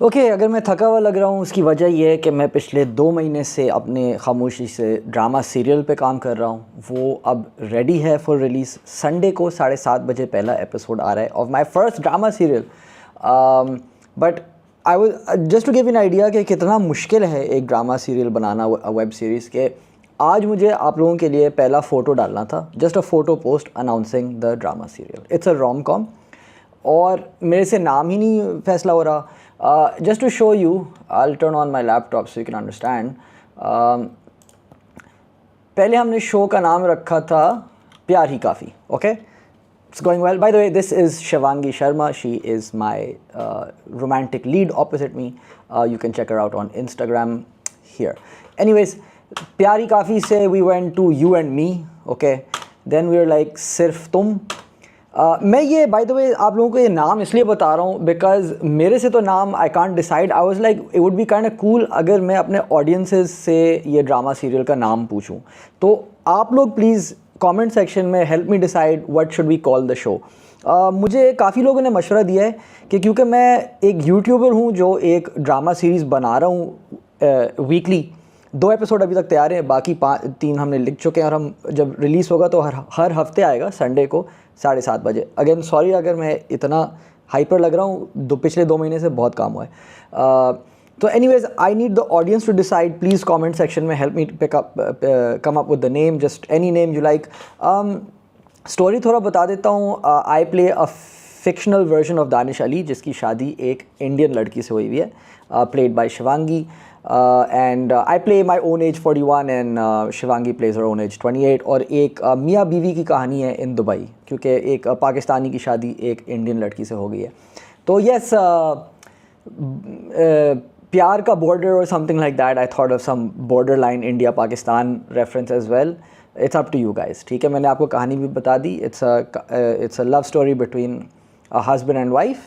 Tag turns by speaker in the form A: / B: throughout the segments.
A: Okay अगर मैं थका हुआ लग रहा हूँ उसकी वजह यह है कि मैं पिछले 2 महीने से अपने खामोशी से ड्रामा सीरियल पे काम कर रहा हूँ। वो अब रेडी है फॉर रिलीज़। संडे को 7:30 बजे पहला एपिसोड आ रहा है of my first drama serial. But I was just to give an idea कि कितना मुश्किल है एक ड्रामा सीरियल बनाना, वेब सीरीज़ के। आज मुझे आप लोगों के लिए पहला फ़ोटो डालना था, just a photo post announcing the drama serial. It's a rom com और मेरे से नाम ही नहीं फैसला हो रहा। Just to show you, I turn on my laptop so you can understand. पहले हमने शो का नाम रखा था प्यार ही काफ़ी। Okay, it's going well. By the way, this is Shivangi Sharma. She is my romantic lead opposite me. You can check her out on Instagram here. Anyways, प्यार ही काफ़ी से we went to you and me. Okay, then we are like सिर्फ तुम। मैं ये bye the वे आप लोगों को ये नाम इसलिए बता रहा हूँ बिकॉज मेरे से तो नाम I can't decide. I was like it would be kind of cool अगर मैं अपने ऑडियंसेस से ये ड्रामा सीरियल का नाम पूछूं। तो आप लोग प्लीज़ कमेंट सेक्शन में help me decide what should we call the show. मुझे काफ़ी लोगों ने मशवरा दिया है कि क्योंकि मैं एक यूट्यूबर हूँ जो एक ड्रामा सीरीज़ बना रहा हूँ वीकली। 2 एपिसोड अभी तक तैयार हैं, बाकी 3 हमने लिख चुके हैं और हम जब रिलीज़ होगा तो हर हफ्ते आएगा संडे को 7:30 बजे। अगेन सॉरी अगर मैं इतना हाइपर लग रहा हूँ, पिछले 2 महीने से बहुत काम हुआ है। तो anyways, I need the audience to decide. Please comment section में help me come up with the name, just any name you like. Story थोड़ा बता देता हूँ। I play a fictional version of Danish Ali जिसकी शादी एक इंडियन लड़की से हुई हुई है, played by Shivangi. And I play my own age 41 and Shivangi plays her own age 28। और एक मियाँ बीवी की कहानी है इन दुबई, क्योंकि एक पाकिस्तानी की शादी एक इंडियन लड़की से हो गई है। तो यस, प्यार का बॉर्डर और something like that. I thought of some border line India Pakistan reference as well. It's up to you guys. ठीक है, मैंने आपको कहानी भी बता दी। It's a love story between a husband and wife,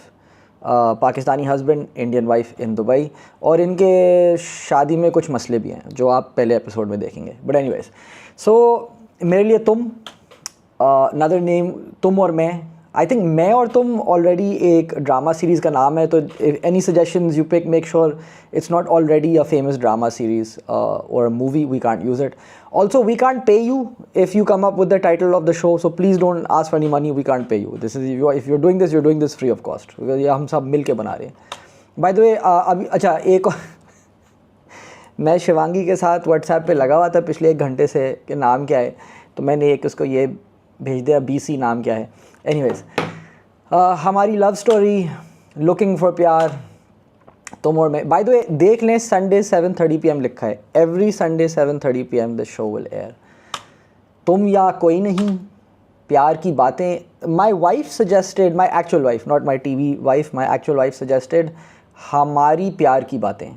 A: Pakistani husband, Indian wife in Dubai. और इनके शादी में कुछ मसले भी हैं जो आप पहले एपिसोड में देखेंगे। बट एनीवेज, सो मेरे लिए तुम, अनदर नेम तुम और मैं। आई थिंक मैं और तुम ऑलरेडी एक ड्रामा सीरीज़ का नाम है, तो any suggestions you pick, make sure it's not already a famous drama series or a movie. We can't use it. Also, we can't pay you if you come up with the title of the show, so please don't ask for any money. We can't pay you. This is, if you're doing this, you're doing this free of cost, because ये हम सब मिल के बना रहे हैं। By the way, अभी अच्छा एक मैं शिवांगी के साथ व्हाट्सएप पे लगा हुआ था पिछले 1 घंटे से कि नाम क्या है, तो मैंने एक उसको ये भेज दिया, BC नाम क्या है। एनीवेज, हमारी लव स्टोरी लुकिंग फॉर प्यार तुम और मैं। बाय द वे, देख लें, संडे 7:30 PM लिखा है। Every Sunday 7:30 PM the show will air. तुम या कोई नहीं, प्यार की बातें। My wife suggested, my actual wife, not my TV wife, my actual wife suggested हमारी प्यार की बातें,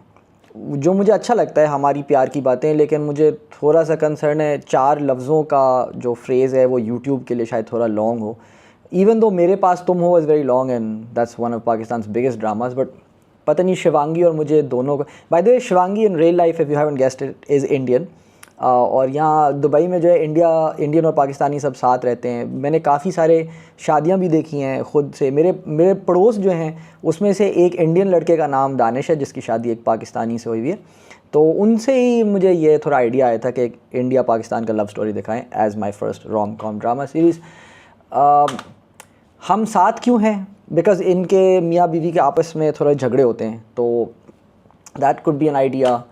A: जो मुझे अच्छा लगता है, हमारी प्यार की बातें। लेकिन मुझे थोड़ा सा कंसर्न है, 4 लफ्ज़ों का जो फ्रेज़ है वो यूट्यूब के लिए शायद थोड़ा लॉन्ग हो। इवन दो मेरे पास तुम हो is very long and that's one of Pakistan biggest dramas. But पता नहीं शिवांगी और मुझे दोनों को। Bye the way, Shivangi in real life, if you haven't guessed it, is Indian. और यहाँ दुबई में जो है इंडियन और पाकिस्तानी सब साथ रहते हैं। मैंने काफ़ी सारे शादियाँ भी देखी हैं ख़ुद से। मेरे पड़ोस जो हैं उसमें से एक इंडियन लड़के का नाम दानिश है जिसकी शादी एक पाकिस्तानी से हुई हुई है। तो उनसे ही मुझे ये थोड़ा आइडिया आया था कि इंडिया पाकिस्तान का लव स्टोरी दिखाएँ as my first rom com drama series. हम साथ क्यों हैं? बिकॉज इनके मियाँ बीवी के आपस में थोड़े झगड़े होते हैं, तो that could be an idea.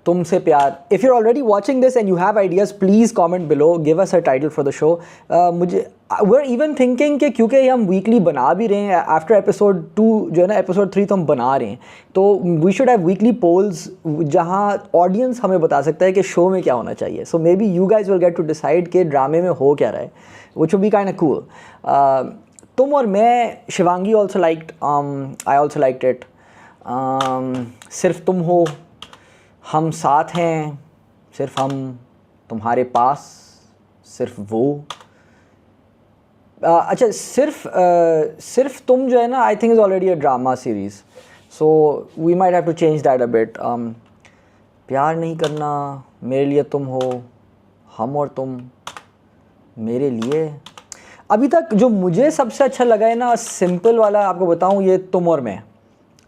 A: तुमसे प्यार। If you are already watching this and you have ideas, please comment below, give us a title for the show. मुझे वी आर इवन थिंकिंग कि क्योंकि हम वीकली बना भी रहे हैं, आफ्टर एपिसोड 2 जो है ना, एपिसोड 3 तो हम बना रहे हैं, तो we should have weekly polls जहाँ ऑडियंस हमें बता सकता है कि शो में क्या होना चाहिए। So maybe you guys will get to decide कि ड्रामे में हो क्या रहा है, which will be kind of cool. तुम और मैं, Shivangi also liked, I also liked it. सिर्फ तुम हो, हम साथ हैं, सिर्फ हम, तुम्हारे पास, सिर्फ वो। अच्छा, सिर्फ तुम जो है ना, I think is already a drama series, so we might have to change that a bit. प्यार नहीं करना, मेरे लिए तुम हो, हम और तुम, मेरे लिए। अभी तक जो मुझे सबसे अच्छा लगा है ना, सिंपल वाला आपको बताऊं, ये तुम और मैं।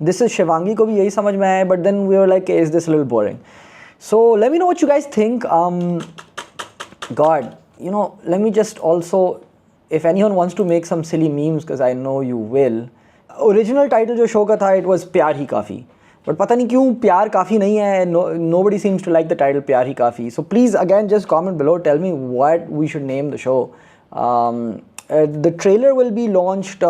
A: This is Shivangi को भी यही समझ में आया, but then we were like, is this a little boring? So let me know what you guys think. God, you know, let me just also, if anyone wants to make some silly memes, because I know you will. Original title जो show का था, it was प्यार ही काफ़ी. But पता नहीं क्यों प्यार काफ़ी नहीं है. Nobody seems to like the title प्यार ही काफ़ी. So please again just comment below, tell me what we should name the show. The trailer will be launched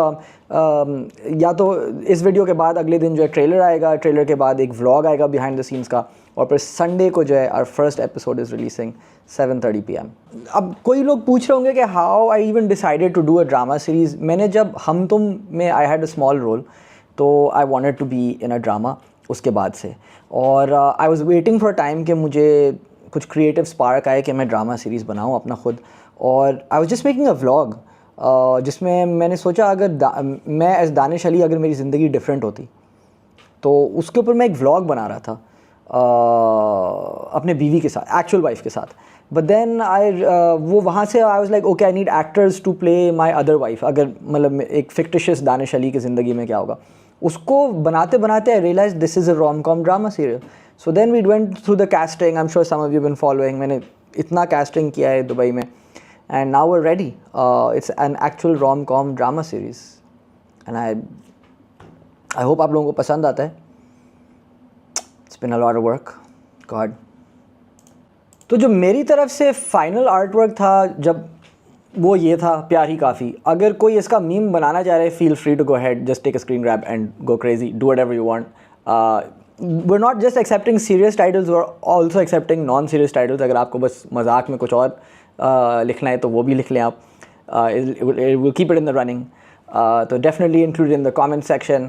A: या तो इस वीडियो के बाद अगले दिन जो है ट्रेलर आएगा, ट्रेलर के बाद एक व्लॉग आएगा बिहाइंड द सीन्स का, और फिर संडे को जो है our first episode is releasing 7:30 PM. अब कोई लोग पूछ रहे होंगे कि how I even decided to do a drama series. मैंने जब हम तुम में I had a small role, तो I wanted to be in a drama उसके बाद से, और I was waiting for time कि मुझे कुछ क्रिएटिव स्पार्क आए कि मैं ड्रामा सीरीज़ बनाऊँ अपना खुद. और I was just making a vlog जिसमें मैंने सोचा अगर मैं एज दानिश अली अगर मेरी ज़िंदगी डिफरेंट होती, तो उसके ऊपर मैं एक व्लॉग बना रहा था अपने बीवी के साथ, एक्चुअल वाइफ के साथ. बट देन वो वहाँ से I was like okay I need actors to play my other wife. अगर मतलब एक फिक्टिशियस दानिश अली की ज़िंदगी में क्या होगा, उसको बनाते बनाते I realize this is a rom com drama serial. So then we went through the casting. I am sure some of you been following. मैंने इतना कास्टिंग किया है दुबई में, and now we're ready. It's an actual rom-com drama series, and I hope आप लोगों को पसंद आता है. It's been a lot of work. God. तो जो मेरी तरफ से फाइनल आर्ट वर्क था जब वो ये था प्यार ही काफ़ी. अगर कोई इसका मीम बनाना चाह रहे है, feel free to go ahead, just take a screen grab and go crazy, do whatever you want. We're not just accepting serious titles, we're also accepting non-serious titles. अगर आपको बस मजाक में कुछ और लिखना है तो वो भी लिख लें आप. We'll keep it in the running. तो definitely include it in the comment section.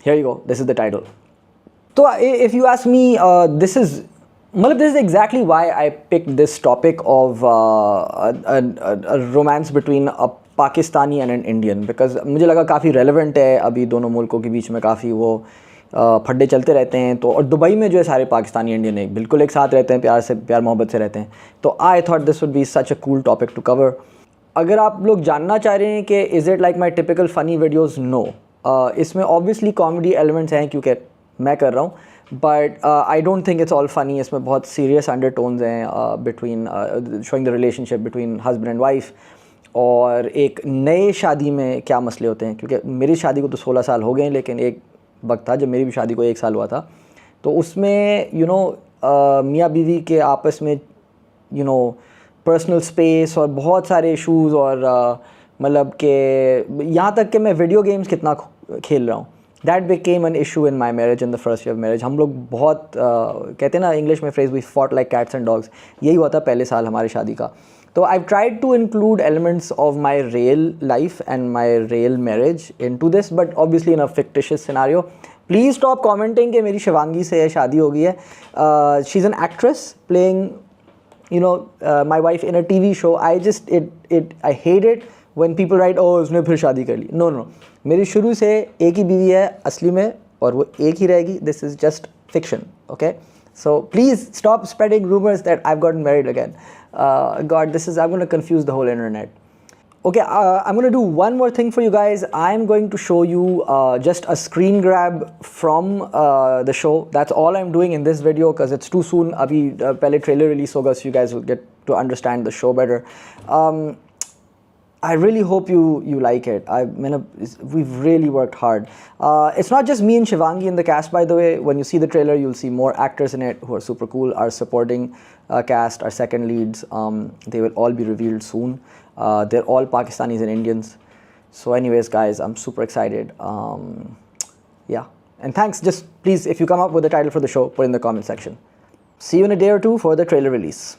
A: Here you go. This is the title. So if you ask me, this is exactly why I picked this topic of a romance between a Pakistani and an Indian, because मुझे लगा काफ़ी relevant है. अभी दोनों मुल्कों के बीच में काफ़ी वो फड्डे चलते रहते हैं. तो और दुबई में जो है सारे पाकिस्तानी इंडियन एक बिल्कुल एक साथ रहते हैं, प्यार मोहब्बत से रहते हैं. तो I thought this would be such a cool topic to cover. अगर आप लोग जानना चाह रहे हैं कि is it like my typical funny videos, no. इसमें ऑब्वियसली कॉमेडी एलिमेंट्स हैं क्योंकि मैं कर रहा हूँ, but I don't think it's all funny. इसमें बहुत सीरियस अंडरटोन्स हैं between showing the relationship between husband and wife, और एक नए शादी में क्या मसले होते हैं. क्योंकि मेरी शादी को तो 16 साल हो गए हैं, लेकिन एक वक्त था जब मेरी भी शादी को 1 साल हुआ था. तो उसमें मियाँ बीवी के आपस में पर्सनल स्पेस और बहुत सारे इश्यूज़, और मतलब कि यहाँ तक कि मैं वीडियो गेम्स कितना खेल रहा हूँ, that became an issue in my marriage in the first year of marriage. हम लोग बहुत कहते हैं ना इंग्लिश में phrase, we fought like cats and dogs. यही हुआ था पहले साल हमारी शादी का. So I've tried to include elements of my real life and my real marriage into this, but obviously in a fictitious scenario. Please stop commenting कि मेरी शिवांगी से शादी हो गई है. She's an actress playing, my wife in a TV show. I hate it when people write, oh उसने फिर शादी कर ली. No. मेरी शुरू से एक ही बीवी है असली में, और वो एक ही रहेगी. This is just fiction, okay? So please stop spreading rumors that I've gotten married again. God, I'm going to confuse the whole internet. Okay, I'm going to do one more thing for you guys. I'm going to show you just a screen grab from the show. That's all I'm doing in this video because it's too soon. Abhi pehle trailer release hoga, so you guys will get to understand the show better. I really hope you like it. We've really worked hard. It's not just me and Shivangi in the cast, by the way. When you see the trailer, you'll see more actors in it who are super cool. Our supporting cast, our second leads, they will all be revealed soon. They're all Pakistanis and Indians. So anyways, guys, I'm super excited. Yeah. And thanks. Just please, if you come up with a title for the show, put it in the comment section. See you in a day or two for the trailer release.